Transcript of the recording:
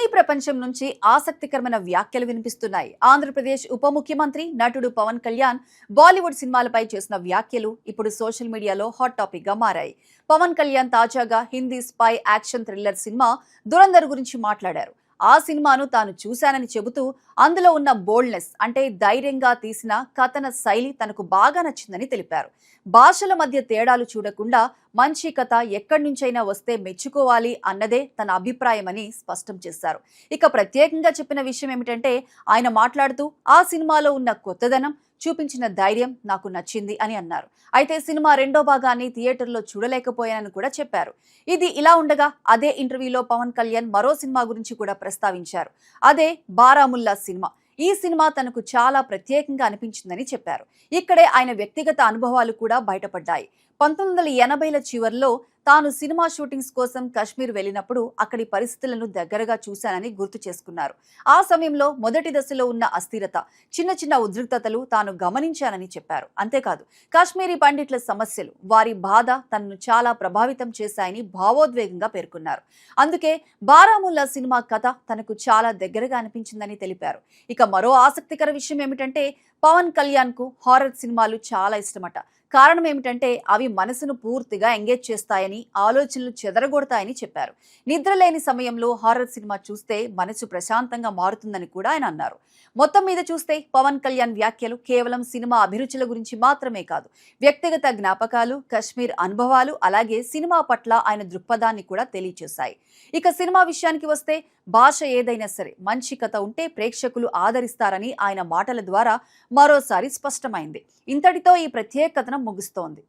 సినీ ప్రపంచం నుంచి ఆసక్తికరమైన వ్యాఖ్యలు వినిపిస్తున్నాయి. ఆంధ్రప్రదేశ్ ఉప ముఖ్యమంత్రి నటుడు పవన్ కళ్యాణ్ బాలీవుడ్ సినిమాలపై చేసిన వ్యాఖ్యలు ఇప్పుడు సోషల్ మీడియాలో హాట్ టాపిక్ గా మారాయి. పవన్ కళ్యాణ్ తాజాగా Hindi spy action thriller cinema Dhurandhar గురించి మాట్లాడారు. ఆ సినిమాను తాను చూశానని చెబుతూ అందులో ఉన్న బోల్డ్నెస్ అంటే ధైర్యంగా తీసిన కథన శైలి తనకు బాగా నచ్చిందని తెలిపారు. భాషల మధ్య తేడాలు చూడకుండా మంచి కథ ఎక్కడి నుంచైనా వస్తే మెచ్చుకోవాలి అన్నదే తన అభిప్రాయమని స్పష్టం చేశారు. ఇక ప్రత్యేకంగా చెప్పిన విషయం ఏమిటంటే ఆయన మాట్లాడుతూ ఆ సినిమాలో ఉన్న కొత్తదనం చూపించిన ధైర్యం నాకు నచ్చింది అని అన్నారు. అయితే సినిమా రెండో భాగాన్ని థియేటర్లో చూడలేకపోయానని కూడా చెప్పారు. ఇది ఇలా ఉండగా అదే ఇంటర్వ్యూలో పవన్ కళ్యాణ్ మరో సినిమా గురించి కూడా ప్రస్తావించారు. అదే బారాముల్లా సినిమా. ఈ సినిమా తనకు చాలా ప్రత్యేకంగా అనిపించిందని చెప్పారు. ఇక్కడే ఆయన వ్యక్తిగత అనుభవాలు కూడా బయటపడ్డాయి. 1980ల చివర్లో తాను సినిమా షూటింగ్స్ కోసం కశ్మీర్ వెళ్ళినప్పుడు అక్కడి పరిస్థితులను దగ్గరగా చూశానని గుర్తు చేసుకున్నారు. ఆ సమయంలో మొదటి దశలో ఉన్న అస్థిరత, చిన్న చిన్న ఉద్రిక్తతలు తాను గమనించానని చెప్పారు. అంతేకాదు కాశ్మీరీ పండిట్ల సమస్యలు, వారి బాధ తనను చాలా ప్రభావితం చేశాయని భావోద్వేగంగా పేర్కొన్నారు. అందుకే బారాముల్లా సినిమా కథ తనకు చాలా దగ్గరగా అనిపించిందని తెలిపారు. ఇక మరో ఆసక్తికర విషయం ఏమిటంటే పవన్ కళ్యాణ్ కు హారర్ సినిమాలు చాలా ఇష్టమట. కారణం ఏమిటంటే అవి మనసును పూర్తిగా ఎంగేజ్ చేస్తాయని, ఆలోచనలు చెదరగొడతాయని చెప్పారు. నిద్రలేని సమయంలో హారర్ సినిమా చూస్తే మనసు ప్రశాంతంగా మారుతుందని కూడా ఆయన అన్నారు. మొత్తం మీద చూస్తే పవన్ కళ్యాణ్ వ్యాఖ్యలు కేవలం సినిమా అభిరుచుల గురించి మాత్రమే కాదు, వ్యక్తిగత జ్ఞాపకాలు, కశ్మీర్ అనుభవాలు, అలాగే సినిమా పట్ల ఆయన దృక్పథాన్ని కూడా తెలియచేశాయి. ఇక సినిమా విషయానికి వస్తే భాష ఏదైనా సరే మంచి కథ ఉంటే ప్రేక్షకులు ఆదరిస్తారని ఆయన మాటల ద్వారా మరోసారి స్పష్టమైంది. ఇంతటితో ఈ ప్రత్యేక కథనం ముగుస్తోంది.